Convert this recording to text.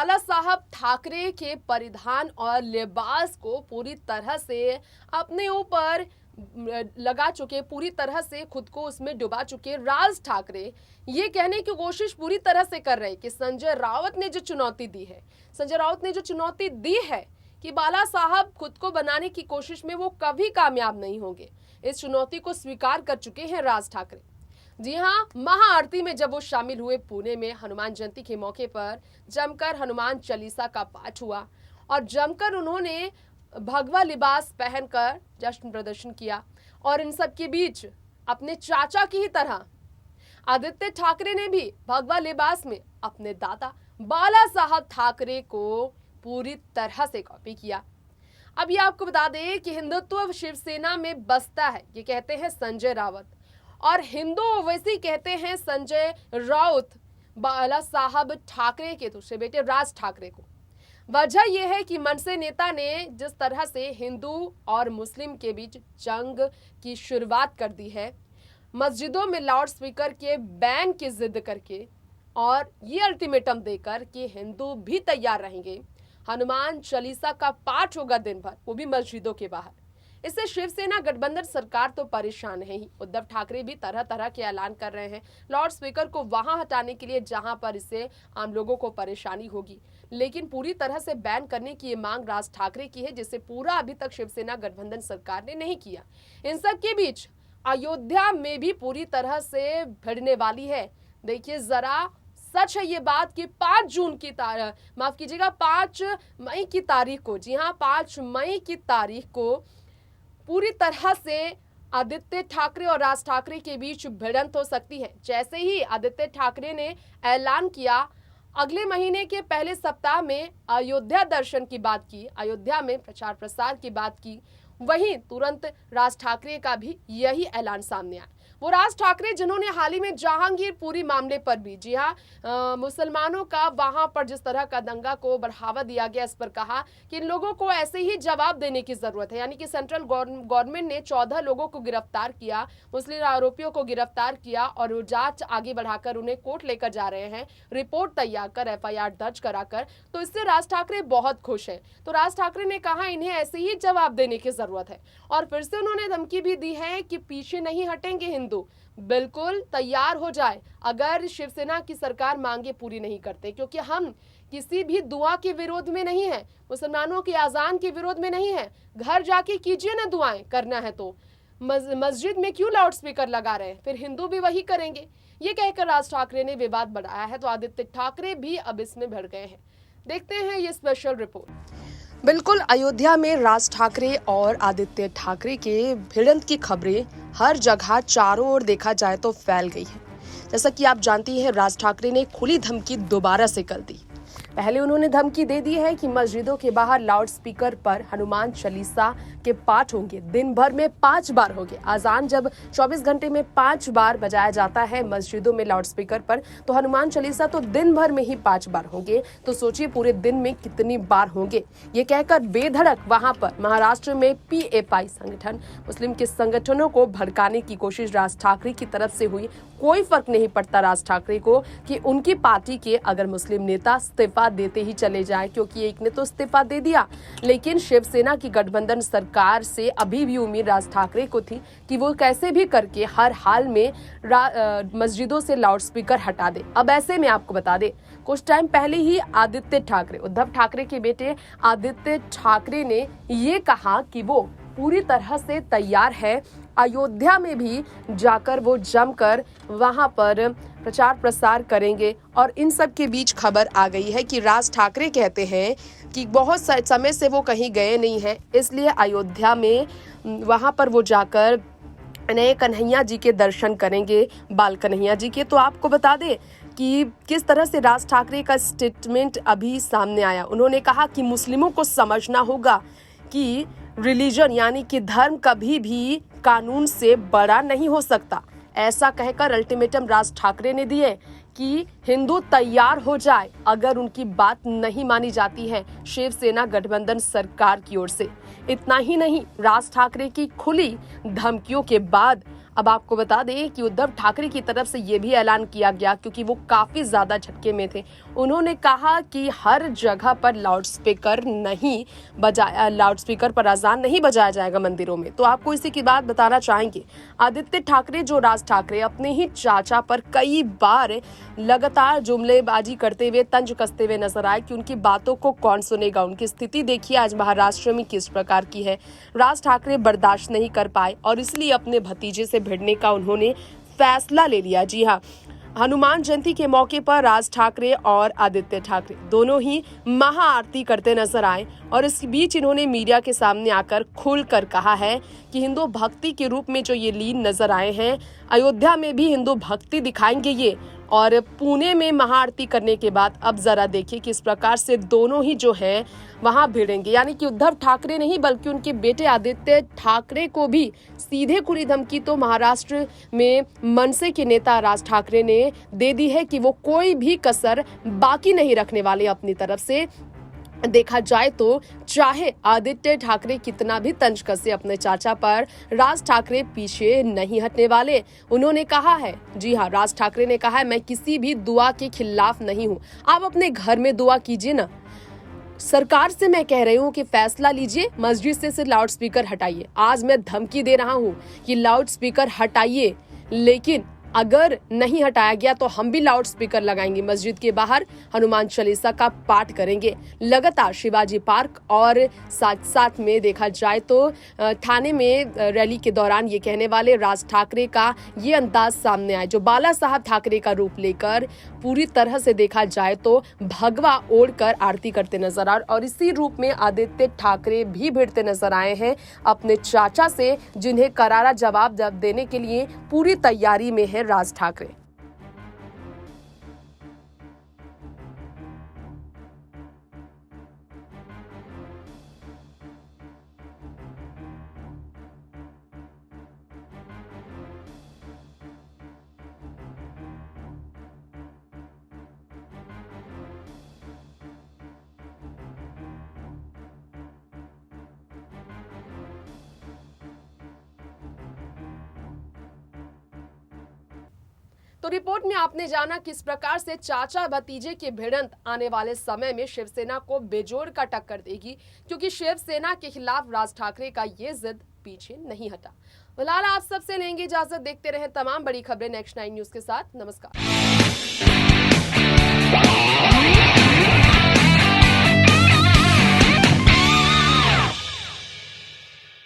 बाला साहब ठाकरे के परिधान और लिबास को पूरी तरह से अपने ऊपर लगा चुके, पूरी तरह से खुद को उसमें डुबा चुके राज ठाकरे ये कहने की कोशिश पूरी तरह से कर रहे कि संजय राउत ने जो चुनौती दी है, संजय राउत ने जो चुनौती दी है कि बाला साहब खुद को बनाने की कोशिश में वो कभी कामयाब नहीं होंगे, इस चुनौती को स्वीकार कर चुके हैं राज ठाकरे। जी हाँ, महाआरती में जब वो शामिल हुए पुणे में हनुमान जयंती के मौके पर जमकर हनुमान चालीसा का पाठ हुआ और जमकर उन्होंने भगवा लिबास पहनकर जश्न प्रदर्शन किया। और इन सब के बीच अपने चाचा की ही तरह आदित्य ठाकरे ने भी भगवा लिबास में अपने दादा बाला साहब ठाकरे को पूरी तरह से कॉपी किया। अब ये आपको बता दें कि हिंदुत्व शिवसेना में बसता है, ये कहते हैं संजय राउत, और हिंदू ओवैसी कहते हैं संजय राउत बाला साहब ठाकरे के दूसरे बेटे राज ठाकरे को। वजह यह है कि मनसे नेता ने जिस तरह से हिंदू और मुस्लिम के बीच जंग की शुरुआत कर दी है, मस्जिदों में लाउड स्पीकर के बैन की जिद करके और ये अल्टीमेटम देकर कि हिंदू भी तैयार रहेंगे, हनुमान चालीसा का पाठ होगा दिन भर, वो भी मस्जिदों के बाहर। इससे शिवसेना गठबंधन सरकार तो परेशान है ही, उद्धव ठाकरे भी तरह तरह के ऐलान कर रहे हैं लाउड स्पीकर को वहां हटाने के लिए जहां पर इससे आम लोगों को परेशानी होगी, लेकिन पूरी तरह से बैन करने की ये मांग राज ठाकरे की है, जिसे पूरा अभी तक शिवसेना गठबंधन सरकार ने नहीं किया। इन सब के बीच अयोध्या में भी पूरी तरह से भिड़ने वाली है। देखिए जरा, सच है ये बात कि 5 जून की तारीख, माफ कीजिएगा 5 मई की तारीख को, जी हाँ 5 मई की तारीख को पूरी तरह से आदित्य ठाकरे और राज ठाकरे के बीच भिड़ंत हो सकती है। जैसे ही आदित्य ठाकरे ने ऐलान किया अगले महीने के पहले सप्ताह में अयोध्या दर्शन की बात की, अयोध्या में प्रचार प्रसार की बात की, वहीं तुरंत राज ठाकरे का भी यही ऐलान सामने आया। वो राज ठाकरे जिन्होंने हाल ही में जहांगीरपुरी मामले पर भी, जी हाँ मुसलमानों का वहां पर जिस तरह का दंगा को बढ़ावा दिया गया, इस पर कहा कि इन लोगों को ऐसे ही जवाब देने की जरूरत है। यानी कि सेंट्रल गवर्नमेंट ने 14 लोगों को गिरफ्तार किया, मुस्लिम आरोपियों को गिरफ्तार किया और जांच आगे बढ़ाकर उन्हें कोर्ट लेकर जा रहे हैं, रिपोर्ट तैयार कर FIR दर्ज कराकर। तो इससे राज ठाकरे बहुत खुश हैं। तो राज ठाकरे ने कहा इन्हें ऐसे ही जवाब देने की जरूरत है और फिर से उन्होंने धमकी भी दी है कि पीछे नहीं हटेंगे हिंदू, बिल्कुल तैयार हो जाए अगर शिवसेना की सरकार मांगे पूरी नहीं करते, क्योंकि हम किसी भी दुआ के विरोध में नहीं है, मुसलमानों की आजान के विरोध में नहीं है। घर जाके कीजिए ना दुआएं, करना है तो मस्जिद में क्यों लाउड स्पीकर लगा रहे हैं, फिर हिंदू भी वही करेंगे। ये कहकर राज ठाकरे ने विवाद बढ़ाया है। तो आदित्य ठाकरे भी अब इसमें भिड़ गए हैं। देखते हैं ये स्पेशल रिपोर्ट। बिल्कुल, अयोध्या में राज ठाकरे और आदित्य ठाकरे के भिड़ंत की खबरें हर जगह चारों ओर देखा जाए तो फैल गई है। जैसा कि आप जानती हैं, राज ठाकरे ने खुली धमकी दोबारा से कर दी। पहले उन्होंने धमकी दे दी है कि मस्जिदों के बाहर लाउड स्पीकर पर हनुमान चालीसा के पाठ होंगे, दिन भर में 5 बार होंगे। अजान जब 24 घंटे में 5 बार बजाया जाता है मस्जिदों में लाउड स्पीकर पर, तो हनुमान चालीसा तो दिन भर में ही 5 बार होंगे। तो सोचिए पूरे दिन में कितनी बार होंगे। ये कहकर बेधड़क वहां पर महाराष्ट्र में PFI संगठन, मुस्लिम के संगठनों को भड़काने की कोशिश राज ठाकरे की तरफ से हुई। कोई फर्क नहीं पड़ता राज ठाकरे को कि उनकी पार्टी के अगर मुस्लिम नेता इस्तीफा देते ही चले जाएं, क्योंकि एक ने तो इस्तीफा दे दिया। लेकिन शिवसेना की गठबंधन सरकार से अभी भी उम्मीद राज ठाकरे को थी कि वो कैसे भी करके हर हाल में मस्जिदों से लाउड स्पीकर हटा दे। अब ऐसे में आपको बता दे, कुछ टाइम पहले ही आदित्य ठाकरे, उद्धव ठाकरे के बेटे आदित्य ठाकरे ने ये कहा कि वो पूरी तरह से तैयार है, अयोध्या में भी जाकर वो जमकर वहां पर प्रचार प्रसार करेंगे। और इन सब के बीच खबर आ गई है कि राज ठाकरे कहते हैं कि बहुत समय से वो कहीं गए नहीं हैं, इसलिए अयोध्या में वहां पर वो जाकर नए कन्हैया जी के दर्शन करेंगे, बाल कन्हैया जी के। तो आपको बता दें कि किस तरह से राज ठाकरे का स्टेटमेंट अभी सामने आया। उन्होंने कहा कि मुस्लिमों को समझना होगा कि रिलीजन यानी कि धर्म कभी भी कानून से बड़ा नहीं हो सकता। ऐसा कहकर अल्टीमेटम राज ठाकरे ने दिए कि हिंदू तैयार हो जाए अगर उनकी बात नहीं मानी जाती है शिवसेना गठबंधन सरकार की ओर से। इतना ही नहीं, राज ठाकरे की खुली धमकियों के बाद अब आपको बता दें कि उद्धव ठाकरे की तरफ से ये भी ऐलान किया गया, क्योंकि वो काफी ज्यादा झटके में थे। उन्होंने कहा कि हर जगह पर लाउडस्पीकर पर अजान नहीं बजाया जाएगा मंदिरों में। तो आपको इसी की बात बताना चाहेंगे, आदित्य ठाकरे जो राज ठाकरे अपने ही चाचा पर कई बार लगातार जुमलेबाजी करते हुए, तंज कसते हुए नजर आए कि उनकी बातों को कौन सुनेगा। उनकी स्थिति देखिए आज महाराष्ट्र में किस प्रकार की है। राज ठाकरे बर्दाश्त नहीं कर पाए और इसलिए अपने भतीजे से भिड़ने का उन्होंने फैसला ले लिया। जी हाँ, हनुमान जयंती के मौके पर राज ठाकरे और आदित्य ठाकरे दोनों ही महाआरती करते नजर आए और इस बीच इन्होंने मीडिया के सामने आकर खुलकर कहा है कि हिंदू भक्ति के रूप में जो ये लीन नजर आए हैं, अयोध्या में भी हिंदू भक्ति दिखाएंगे ये, और पुणे में महाआरती करने के बाद अब जरा देखिए किस प्रकार से दोनों ही जो है वहां भिड़ेंगे। यानी कि उद्धव ठाकरे नहीं बल्कि उनके बेटे आदित्य ठाकरे को भी सीधे खुली धमकी तो महाराष्ट्र में मनसे के नेता राज ठाकरे ने दे दी है कि वो कोई भी कसर बाकी नहीं रखने वाले अपनी तरफ से। देखा जाए तो चाहे आदित्य ठाकरे कितना भी तंज कसे अपने चाचा पर, राज ठाकरे पीछे नहीं हटने वाले। उन्होंने कहा है, जी हाँ, राज ठाकरे ने कहा है, मैं किसी भी दुआ के खिलाफ नहीं हूं। आप अपने घर में दुआ कीजिए ना। सरकार से मैं कह रही हूँ कि फैसला लीजिए, मस्जिद से लाउड स्पीकर हटाइए। आज मैं धमकी दे रहा हूँ कि लाउड स्पीकर हटाइए, लेकिन अगर नहीं हटाया गया तो हम भी लाउड स्पीकर लगाएंगे, मस्जिद के बाहर हनुमान चालीसा का पाठ करेंगे लगातार शिवाजी पार्क। और साथ साथ में देखा जाए तो थाने में रैली के दौरान ये कहने वाले राज ठाकरे का ये अंदाज सामने आया, जो बाला साहब ठाकरे का रूप लेकर पूरी तरह से देखा जाए तो भगवा ओढ़कर आरती करते नजर आए। और इसी रूप में आदित्य ठाकरे भी भिड़ते नजर आए हैं अपने चाचा से, जिन्हें करारा जवाब देने के लिए पूरी तैयारी में है राज ठाकरे। तो रिपोर्ट में आपने जाना किस प्रकार से चाचा भतीजे की भिड़ंत आने वाले समय में शिवसेना को बेजोड़ का टक्कर देगी, क्योंकि शिवसेना के खिलाफ राज ठाकरे का ये जिद पीछे नहीं हटा। फिलहाल आप सबसे लेंगे इजाजत। देखते रहे तमाम बड़ी खबरें नेक्स्ट 9 न्यूज के साथ। नमस्कार।